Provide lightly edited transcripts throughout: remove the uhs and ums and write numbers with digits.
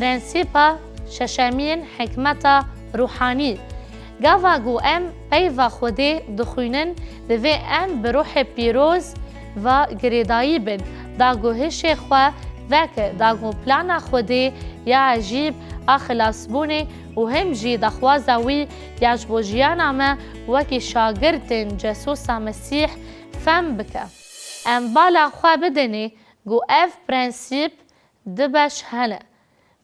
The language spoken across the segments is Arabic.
پرنسیپا ششمین حکمتا روحانی گاوا گو ام پیوا خودی دخوینن دوی ام بروح پیروز و گریدایی بن دا گوهش خوا وک دا گو پلانا خودی یا عجیب اخلاص بونه و هم جی دخوازوی یجبو جیانا ما وکی شاگرتن جسوسا مسیح فهم بکه ام بالا خوا بدنی گو اف پرنسیپ دبش هنه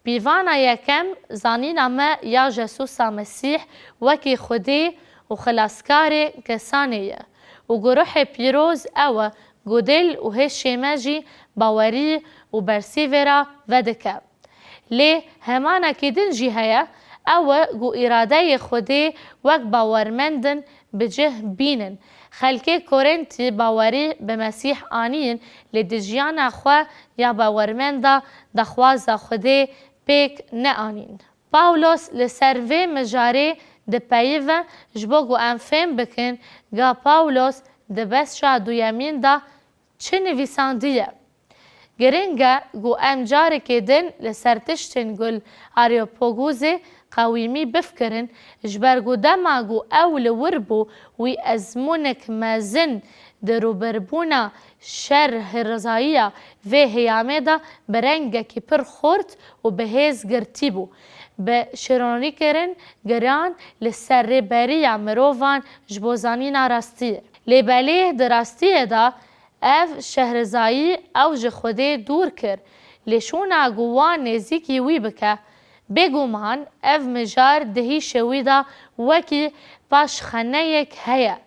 بیوانا یکم زانینا ما یا جسوسا مسیح وکی خودی و خلاصکار کسانیه و گروح پیروز او گودل و هشی مجی باوری و برسیورا ودکه لی همانا کدن جی هیا او گو اراده خودی وک باورمندن بجه بینن خلکی کورنتی باوری به مسیح آنین لدجیان خوا یا باورمندا دخواز خودی پیک نه آنین. پاولوس لسروی مجاری ده پیوه جبو گو انفیم بکن گا پاولوس ده بس شا دویمین دا چه نویساندیه؟ گرنگه گو امجاره که دن لسرتشتن گل آریوپوگوزی قویمی بفکرن جبرگو دما گو اول وربو وی ازمونک مزن درو بربونا شر هرزاییه و هیامه دا برنگه که پر خورد و بهیز گرتی بو به شرانی کرن گران لسر بری مروان جبوزانی نارستیه لیبالیه درستیه دا اف شهرزایی او جخوده دور کر لیشونا گوان نزیکی وی بکه بگومان اف مجار دهی شوی دا وکی پاش خانه یک هیا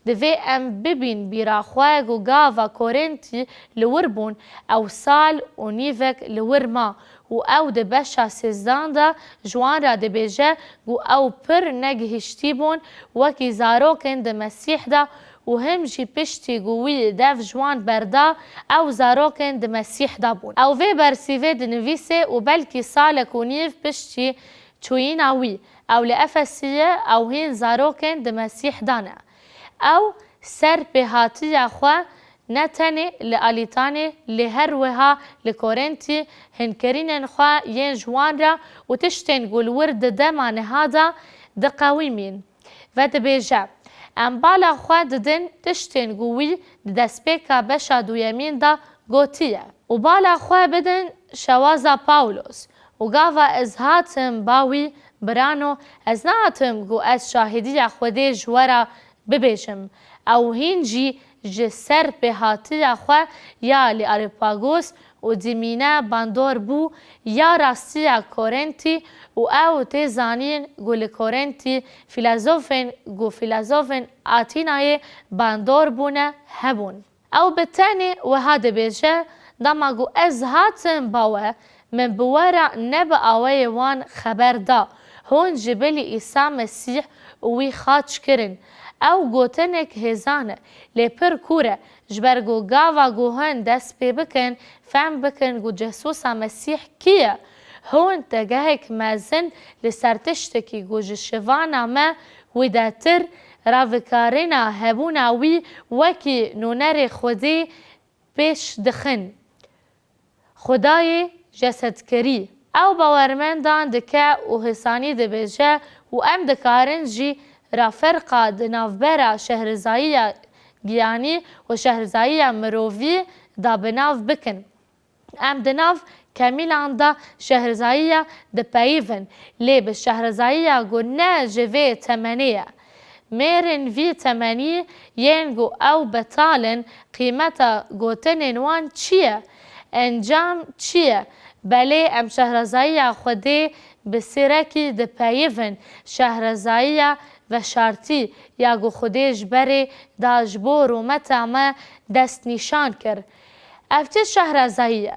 دوی ام ببین بیراخواه گو گاوا کورنتی لور بون او سال و نیوک لور ما و او ده بشا سیزدان دا جوان را ده بیجه گو او پر نگهشتی بون وکی زاروکن ده مسیح دا و هم جی پشتی گوی دف جوان بردا او زاروکن ده مسیح دا بون او وی برسیوه ده نویسه و بلکی سالک و نیو پشتی چوین اوی او لأفسیه او هین زاروکن ده مسیح دانه او سر به هاتی خوا نتنه لآلیتانه لهر وها لکورنتی هنکرین خوا ین جوان را و تشتین گلورد دمان هادا دقاویمین و دبیجه ام بالا خوا ددن تشتین گوی دسپیکا بشا دویمین دا گوتیه و بالا خوا بدن شوازا پاولوس و گاوا از هاتم باوی برانو از نهاتم گو از شاهدی خودی جوارا ببیشم او هینجی جسر به هاتی خوا یا لی آریپاگوس و دیمینه باندور بو یا راستی کورنتی و او تیزانین گو کورنتی فیلازوفن آتینای باندور بونه هبون او بتانی و هاده بیجه داما گو از هاتم باوه من بوارا نب آوه وان خبر دا هون جبلی ایسا مسیح وی خاچ کرن او گوتنک هزانه لیپر کوره جبرگو گاوا گوهن دست پی بکن فهم بکن گو جسوسا مسیح کیه هون تگهک مزن لسرتشتکی گو جشوانا ما ویداتر راوکارینا هبونا وی وکی نونر خودی پیش دخن خدای جسد کری او باورمندان دکه و حسانی دبیجه و ام دکارن جی را فرقا دنافبرا شهرزایی گیانی و شهرزایی مرووی دا بناف بکن. ام دناف کمیلان دا شهرزایی دا پیون لی به شهرزایی گو نه جوه تمنیه. میرن وی تمنی ین گو او بطالن قیمتا گوتن وان چیه؟ انجام چیه؟ بله ام شهرزایی خودی بسیرکی دا پیون شهرزایی و شرطی یا گو خودش بری داجبو رومتا ما دست نشان کرد. اف چه شهرزاییه؟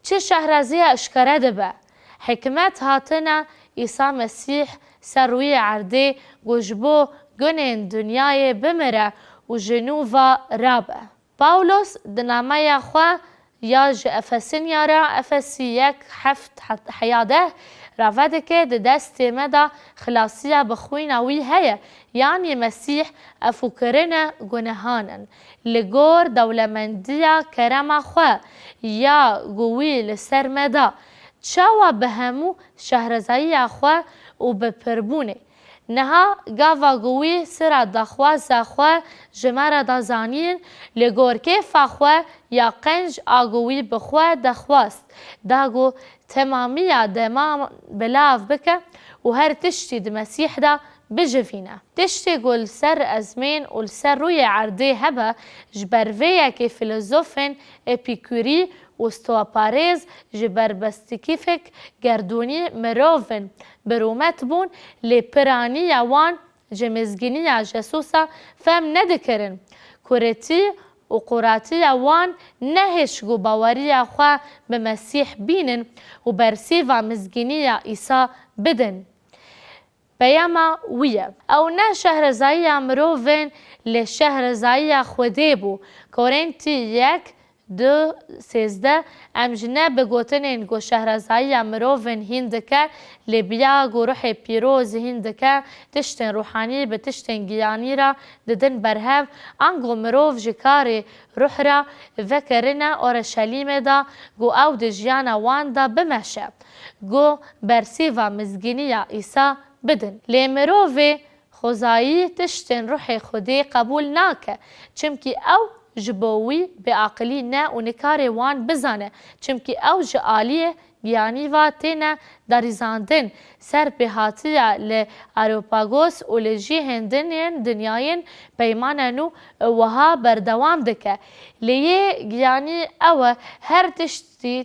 چه شهرزاییه اشکره دبه؟ حکمت هاتنا عیسی مسیح سروی عرده گوشبو گنین دنیای بمره و جنوبا رابه. پاولوس دنامه خواه یا افسین یارا افسی یک هفت حیاده رافده که دست مدا خلاصیه بخوین وی هیا یعنی مسیح افکرین گناهانن لگور دولمندیا کرم خوا یا گوی لسر مدا تشاوا بهمو شهرزایی خوا و بپربونه. نها گاوا گوی سر دخواست خوا جمره دازانین لگورکه فخوا یا قنج آگوی بخوا دخواست داگو تمامیه دمام بلاف بکه و هر تشتی دمسیح دا بجفينا تشتي قول سر أزمين والسر روي عرضي هبا جبروية كي فيلوزوفين إبيكوري وستوا باريز جبر بستكيفك جردوني مروفن برومت بون لبرانية وان جمزجينية جاسوسة فهم ندكرن كوريتي وقراتي وان نهش جو باورية خوا بمسيح بينن وبرسيفا مزجينية إيسا بدن بياما ويا او نه شهرزایی مروفن لشهرزایی خوده بو کورنتی 1:2-13 ام جنه بگوتنین گو شهرزایی مروفن هندکه لبیا گو روح پیروز هندکه تشتن روحانی به تشتن گیانی را ددن برهف انگو مروف جکاری روح را وکرنه اورشلیم دا گو او دجیانا وان دا بمشه گو برسیوا مزگینی ایسا بدن لمروفه خوزایی تشتن روح خودی قبول ناکه چمکی او جبوی به عقلی نه و نکار وان بزانه چمکی او جعالیه گیانی و تینه داریزاندن سر به هاتیه لآروپاگوس و لجی هندنین دنیاین پیماننو وها بردوام دکه لیه گیانی او هر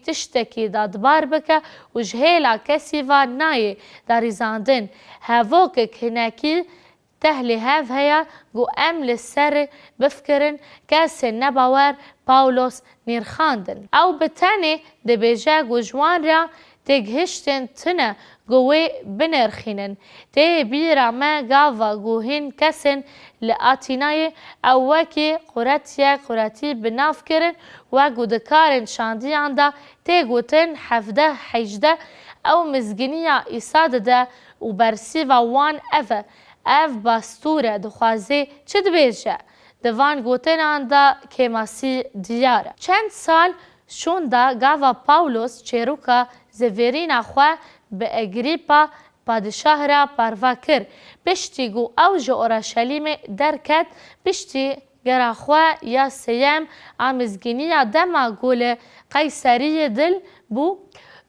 تشتکی دادبار بکه و جهیلا کسی و نای داریزاندن هفوکک هنکی تهلی هف هیا گو ام لسر بفکرن کسی نباور پاولوس نیرخاندن او بتانه دبیجه گو جوان را تگهشتن تنه گوی بنرخینن تی بیرا ما گاوا گوهین کسن لآتینای او وکی قراتی بناف کرن و گو دکارن شاندیان دا تی گوتن 17-18 او مزگینیا ایساد ده و برسی و وان اوه اف باستوره دخوازه چه دبیجه دوان گوتن آندا کماسی دیاره چند سال شون دا گاوا پاولوس چیروکا زویرین خواه به اگریپا پادشاه را پروا کر پشتی گو اوج اورشلیم درکت پشتی گراخوا یا سیم آمزگینی دما گول قیصری دل بو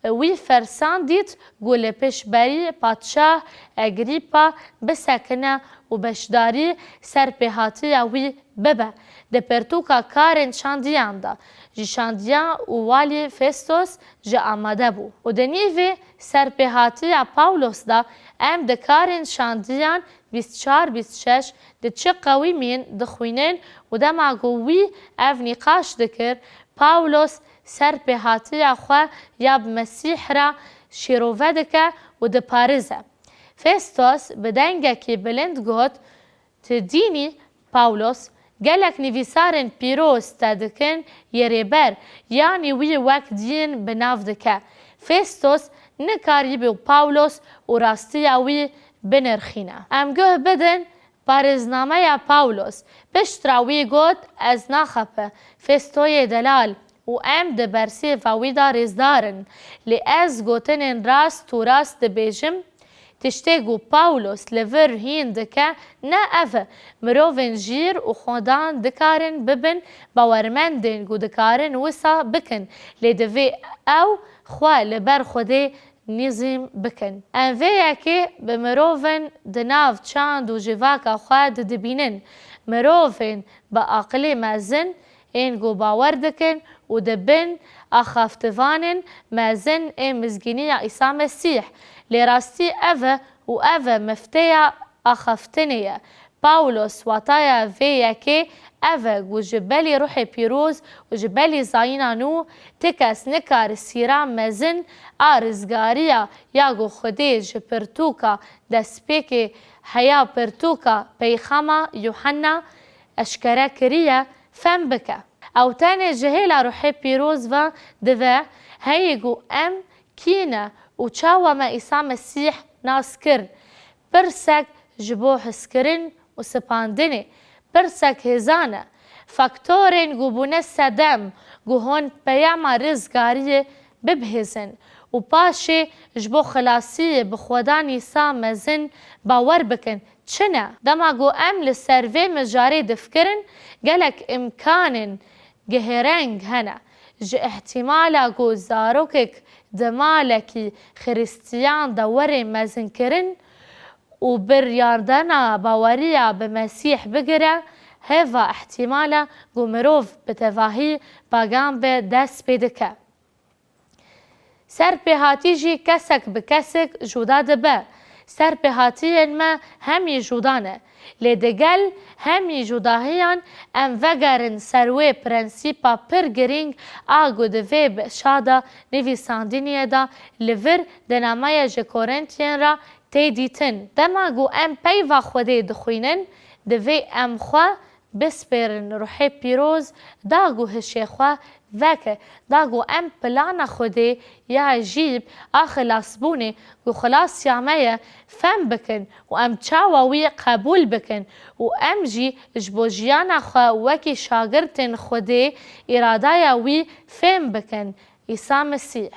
وی فرسان دیت گول پشبری پادشاه اگریپا بسکنه و بشداری سرپهاتی وی ببه ده پرتوکا کارن شاندیان دا جی شاندیان و والی فستوس جی آماده بو و ده نیوی سرپهاتی پاولوس دا ام ده کارن شاندیان 24-26 ده چه قوی مین دخوینن و ده ماگوی اف نقاش دکر پاولوس سرپهاتی خواه یا مسیح را شیروه دکه و ده پارزه فستوس بدنگه که بلند گوت تدینی پاولوس گلک نویسارن پیروز تدکن یریبر یعنی وی وقت دین بناف دکه فستوس نکاری به پاولوس و راستی اوی بنرخینه امگه بدن پارزنامه پاولوس پشتراوی گوت از ناخپه فستوی دلال و ام ده برسی فاوی دا رزدارن لی از گوتنن راست تو راست بیجم تشتگو پاولوس لور هین دکه نه افه مروفن جیر و خودان دکارن ببن باورمندن گو دکارن وسا بکن لیدوی او خواه لبر خوده نظام بکن انویه که به مروفن دناف چاند و جواکا خواه دبینن مروفن با عقل مزن این گو باور دکن و دبن اخافتوانن مزن این مزگینی عیسی مسیح لراستی اوه و اوه مفتیا اخافتنیه پاولوس واتایا ویه که اوه گو جبلی روح پیروز و جبلی زاینانو تکس نکار سیرا مزن آرزگاریا یا گو خودی جپرتوکا دسپیک حیا پرتوکا پیخاما یوحنا اشکره کریه فهم بکه او تاني جهيلا روحي بيروز و دفا هيجو ام كينا و چاوا ما عيسى مسيح ناس كرن برسك جبو حسكرن و سپاندني برسك هزانه فاكتورين جو بونه سدم جو هون بياما رزگاريه ببهزن و پاشێ ji bo xilasiyê bi xwedan îsa mezin bawer bikin. Çi ne? Dema ku em li ser vê mijarê difikirin gelek imkanên gihêreng hene. Ji ihtimala ku zarokek di malekî xiristiyan de werê mezinkirin û biryardena baweriya bi Mesîh bigire, hêva ihtimala ku mirov bi tevahî pagan be dest pê dike. Serpêhatî jî kesek bi kesek juda dibe. Serpêhatiyên me hemî juda ne. Lê digel hemî judahiyan em vegerin ser wê prensîpa pir girîng a ku di vê şada nivîsandiniyê de li vir di nameya ji Korintiyên re tê dîtin. Dema ku em peyva Xwedê dixwînin, divê em xwe bispêrin Ruhê Pîroz da ku hişê xwe veke, da ku em plana Xwedê ya ejîb a xilasbûnê ku xilasiya me ye fem bikin û em çawa wî qebûl bikin û em jî ji bo jiyana xwe wekî şagirtên Xwedê îradaya wî fêm bikin. İsa Mesîh.